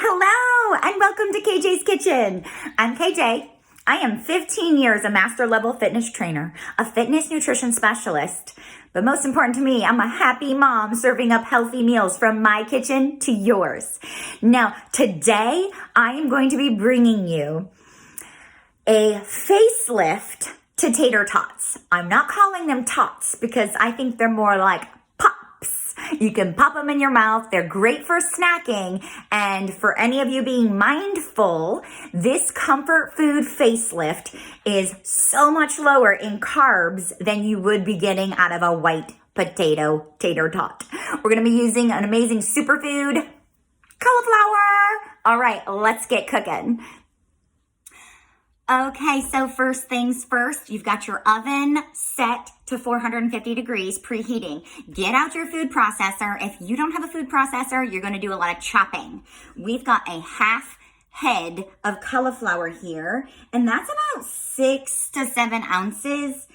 Hello, and welcome to KJ's Kitchen. I'm KJ. I am 15 years a master level fitness trainer, a fitness nutrition specialist. But most important to me, I'm a happy mom serving up healthy meals from my kitchen to yours. Now, today I am going to be bringing you a facelift to Tater Tots. I'm not calling them Tots because I think they're more like pops. You can pop them in your mouth. They're great for snacking. And for any of you being mindful, this comfort food facelift is so much lower in carbs than you would be getting out of a white potato tater tot. We're going to be using an amazing superfood, cauliflower. All right, let's get cooking. Okay, so first things first, you've got your oven set to 450 degrees, preheating. Get out your food processor. If you don't have a food processor, you're gonna do a lot of chopping. We've got a half head of cauliflower here, and that's about 6 to 7 ounces.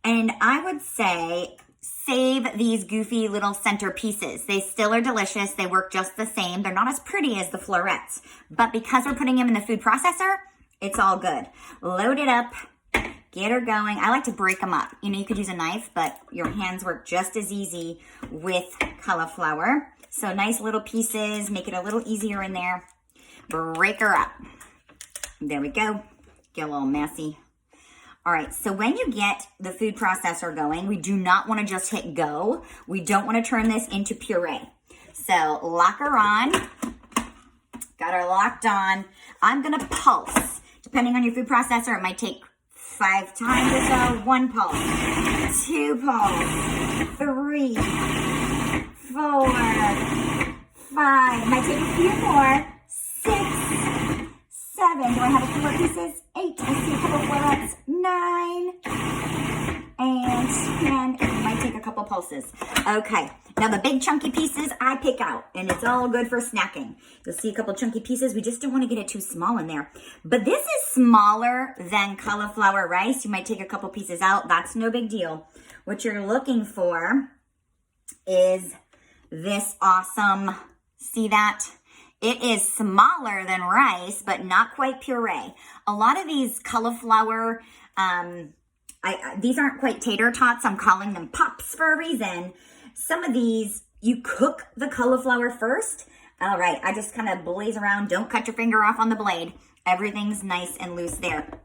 And I would say save these goofy little center pieces. They still are delicious. They work just the same. They're not as pretty as the florets, but because we're putting them in the food processor, it's all good. Load it up, get her going. I like to break them up. You know, you could use a knife, but your hands work just as easy with cauliflower. So nice little pieces, make it a little easier in there. Break her up. There we go. Get a little messy. All right, so when you get the food processor going, we do not want to just hit go. We don't want to turn this into puree. So lock her on. Got her locked on. I'm going to pulse. Depending on your food processor, it might take 5 times or so. 1 pulse, 2 pulse, 3, 4, 5. It might take a few more. 6, 7. Do I have a few more pieces? 8. I see a couple florets. 9 and 10. It might take a couple pulses. Okay. Now the big chunky pieces I pick out, and it's all good for snacking. You'll see a couple chunky pieces. We just don't want to get it too small in there. But this is smaller than cauliflower rice. You might take a couple pieces out. That's no big deal. What you're looking for is this awesome, see that? It is smaller than rice, but not quite puree. A lot of these cauliflower, these aren't quite tater tots. I'm calling them pops for a reason. Some of these, you cook the cauliflower first. All right, I just kind of blaze around. Don't cut your finger off on the blade. Everything's nice and loose there.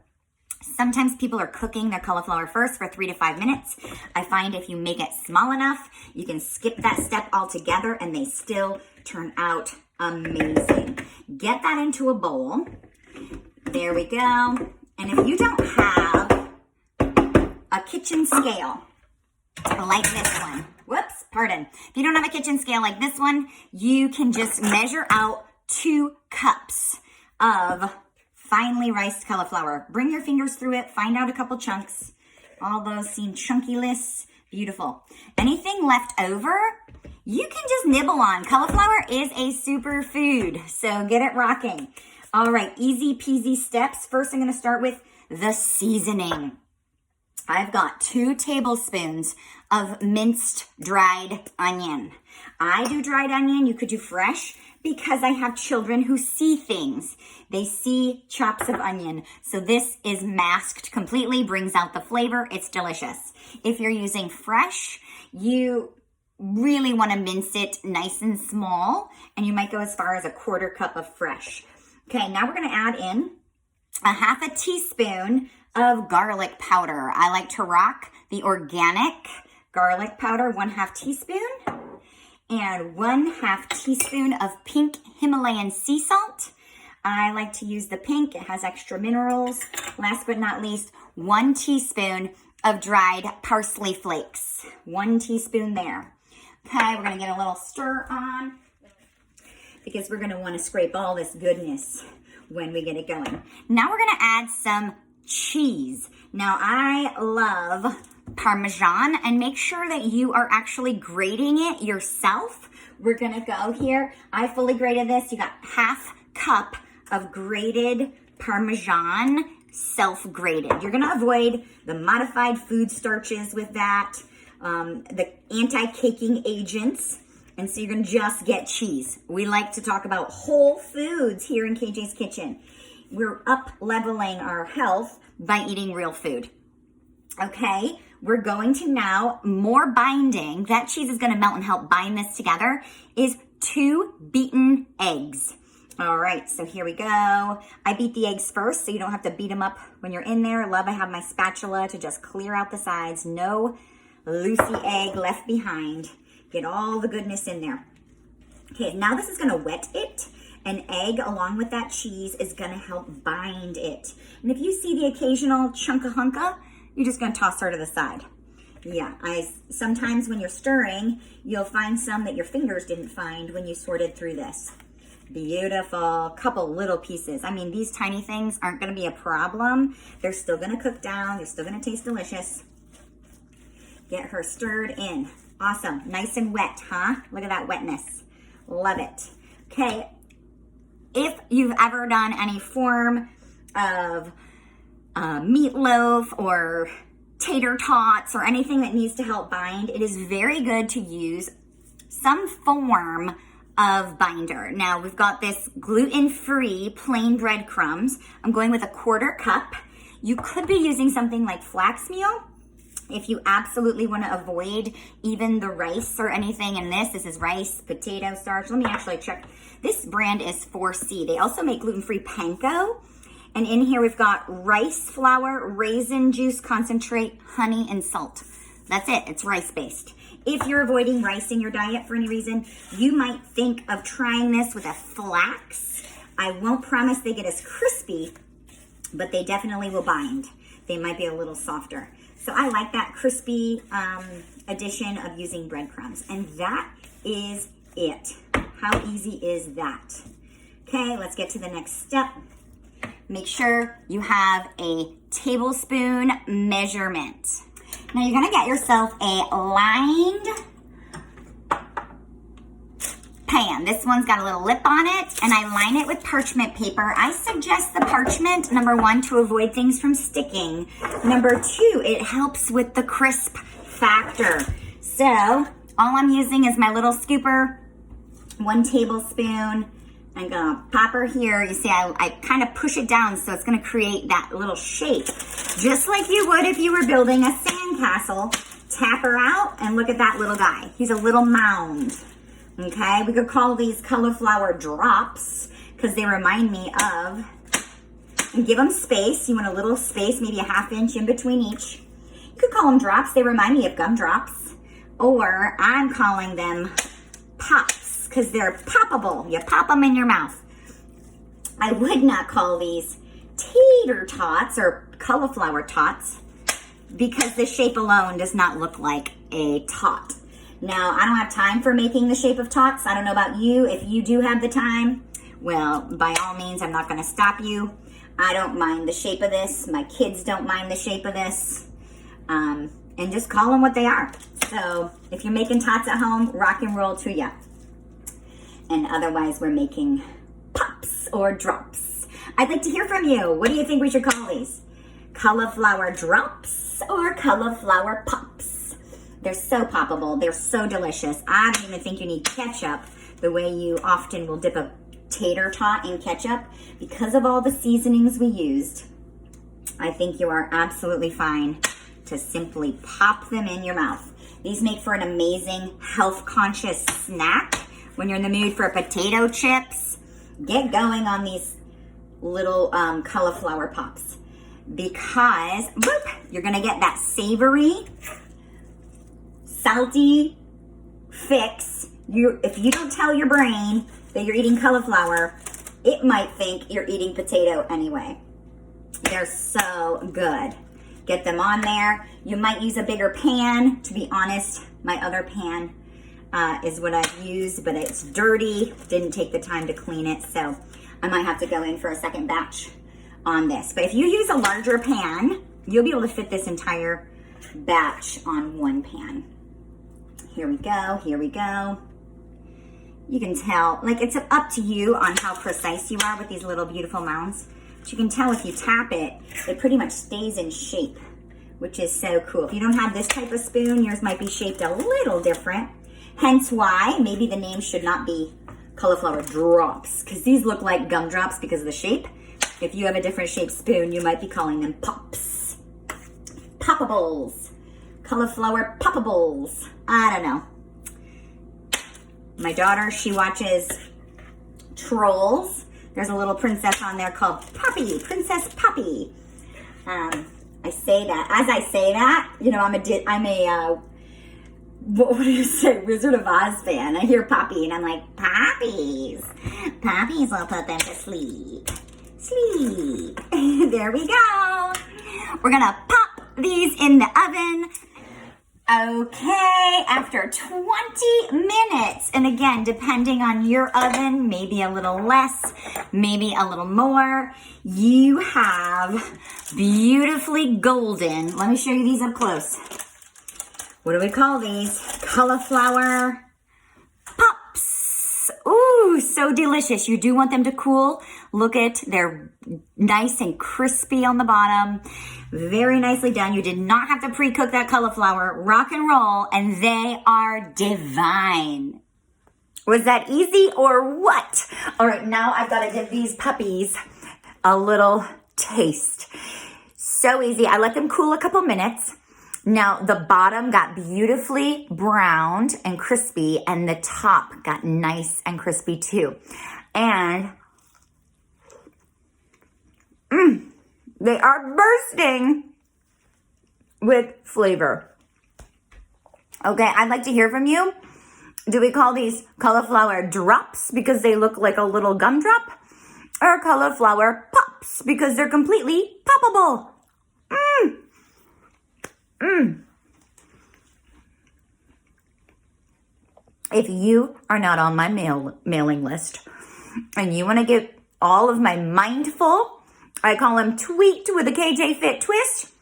Sometimes people are cooking their cauliflower first for 3 to 5 minutes. I find if you make it small enough, you can skip that step altogether and they still turn out amazing. Get that into a bowl. There we go. And if you don't have a kitchen scale like this one, whoops, pardon. If you don't have a kitchen scale like this one, you can just measure out 2 cups of finely riced cauliflower. Bring your fingers through it, find out a couple chunks. All those seem chunky-less, beautiful. Anything left over, you can just nibble on. Cauliflower is a superfood, so get it rocking. All right, easy peasy steps. First, I'm gonna start with the seasoning. I've got 2 tablespoons of minced dried onion. I do dried onion, you could do fresh, because I have children who see things. They see chops of onion. So this is masked completely, brings out the flavor. It's delicious. If you're using fresh, you really want to mince it nice and small, and you might go as far as a 1/4 cup of fresh. Okay, now we're going to add in a 1/2 teaspoon of garlic powder. I like to rock the organic garlic powder, 1/2 teaspoon, and 1/2 teaspoon of pink Himalayan sea salt. I like to use the pink. It has extra minerals. Last but not least, 1 teaspoon of dried parsley flakes. 1 teaspoon there. Okay, we're going to get a little stir on because we're going to want to scrape all this goodness when we get it going. Now we're going to add some cheese. Now I love Parmesan, and make sure that you are actually grating it yourself. We're gonna go here. I fully grated this. You got 1/2 cup of grated Parmesan, self-grated. You're gonna avoid the modified food starches with that, the anti-caking agents. And so you're gonna just get cheese. We like to talk about whole foods here in KJ's Kitchen. We're up leveling our health by eating real food. Okay, we're going to now, more binding, that cheese is gonna melt and help bind this together, is 2 beaten eggs. All right, so here we go. I beat the eggs first so you don't have to beat them up when you're in there. I have my spatula to just clear out the sides. No loosey egg left behind. Get all the goodness in there. Okay, now this is gonna wet it. An egg along with that cheese is gonna help bind it. And if you see the occasional chunka hunka, you're just gonna toss her to the side. Yeah, sometimes when you're stirring, you'll find some that your fingers didn't find when you sorted through this. Beautiful, couple little pieces. I mean, these tiny things aren't gonna be a problem. They're still gonna cook down. They're still gonna taste delicious. Get her stirred in. Awesome, nice and wet, huh? Look at that wetness. Love it. Okay, if you've ever done any form of meatloaf or tater tots or anything that needs to help bind, it is very good to use some form of binder. Now we've got this gluten-free plain breadcrumbs. I'm going with a 1/4 cup. You could be using something like flax meal if you absolutely want to avoid even the rice or anything in this. This is rice, potato starch. Let me actually check. This brand is 4C. They also make gluten-free panko. And in here we've got rice flour, raisin juice concentrate, honey, and salt. That's it, it's rice-based. If you're avoiding rice in your diet for any reason, you might think of trying this with a flax. I won't promise they get as crispy, but they definitely will bind. They might be a little softer. So I like that crispy addition of using breadcrumbs. And that is it. How easy is that? Okay, let's get to the next step. Make sure you have a tablespoon measurement. Now you're gonna get yourself a lined pan. This one's got a little lip on it, and I line it with parchment paper. I suggest the parchment, number 1, to avoid things from sticking. Number 2, it helps with the crisp factor. So all I'm using is my little scooper, 1 tablespoon. I'm gonna pop her here. You see, I kind of push it down so it's gonna create that little shape. Just like you would if you were building a sandcastle. Tap her out and look at that little guy. He's a little mound, okay? We could call these cauliflower drops because they remind me of, and give them space. You want a little space, maybe a 1/2 inch in between each. You could call them drops. They remind me of gumdrops. Or I'm calling them pops, because they're poppable. You pop them in your mouth. I would not call these tater tots or cauliflower tots because the shape alone does not look like a tot. Now, I don't have time for making the shape of tots. I don't know about you. If you do have the time, well, by all means, I'm not gonna stop you. I don't mind the shape of this. My kids don't mind the shape of this. And just call them what they are. So if you're making tots at home, rock and roll to ya. And otherwise, we're making pops or drops. I'd like to hear from you. What do you think we should call these? Cauliflower drops or cauliflower pops? They're so poppable. They're so delicious. I don't even think you need ketchup the way you often will dip a tater tot in ketchup. Because of all the seasonings we used, I think you are absolutely fine to simply pop them in your mouth. These make for an amazing health-conscious snack. When you're in the mood for potato chips, get going on these little cauliflower pops because you're gonna get that savory, salty fix. If you don't tell your brain that you're eating cauliflower, it might think you're eating potato anyway. They're so good. Get them on there. You might use a bigger pan. To be honest, my other pan is what I've used, but it's dirty. Didn't take the time to clean it, so I might have to go in for a second batch on this. But if you use a larger pan, you'll be able to fit this entire batch on one pan. Here we go, here we go. You can tell, like, it's up to you on how precise you are with these little beautiful mounds. But you can tell if you tap it, it pretty much stays in shape, which is so cool. If you don't have this type of spoon, yours might be shaped a little different. Hence why maybe the name should not be cauliflower drops, because these look like gumdrops because of the shape. If you have a different shaped spoon, you might be calling them pops. Poppables. Cauliflower poppables. I don't know. My daughter, she watches Trolls. There's a little princess on there called Poppy, Princess Poppy. I say that. As I say that, you know, I'm a what do you say, Wizard of Oz fan. I hear Poppy and I'm like, Poppies. Poppies will put them to sleep. Sleep. There we go. We're gonna pop these in the oven. Okay, after 20 minutes, and again, depending on your oven, maybe a little less, maybe a little more, you have beautifully golden, let me show you these up close. What do we call these? Cauliflower pops. Ooh, so delicious. You do want them to cool. Look at, they're nice and crispy on the bottom. Very nicely done. You did not have to pre-cook that cauliflower. Rock and roll, and they are divine. Was that easy or what? All right, now I've got to give these puppies a little taste. So easy. I let them cool a couple minutes. Now, the bottom got beautifully browned and crispy, and the top got nice and crispy too. And they are bursting with flavor. Okay, I'd like to hear from you. Do we call these cauliflower drops because they look like a little gumdrop? Or cauliflower pops because they're completely poppable? If you are not on my mailing list and you want to get all of my mindful, I call them tweaked with a KJ Fit twist,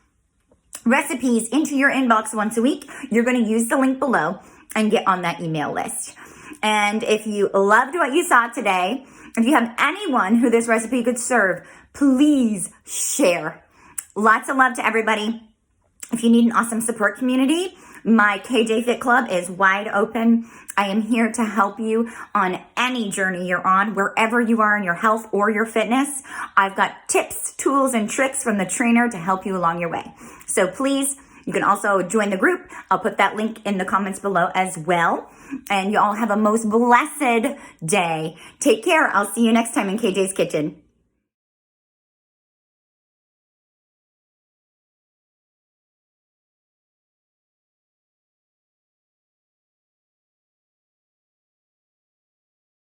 recipes into your inbox once a week, you're going to use the link below and get on that email list. And if you loved what you saw today, if you have anyone who this recipe could serve, please share. Lots of love to everybody. If you need an awesome support community, my KJ Fit Club is wide open. I am here to help you on any journey you're on, wherever you are in your health or your fitness. I've got tips, tools, and tricks from the trainer to help you along your way. So please, you can also join the group. I'll put that link in the comments below as well. And you all have a most blessed day. Take care. I'll see you next time in KJ's Kitchen.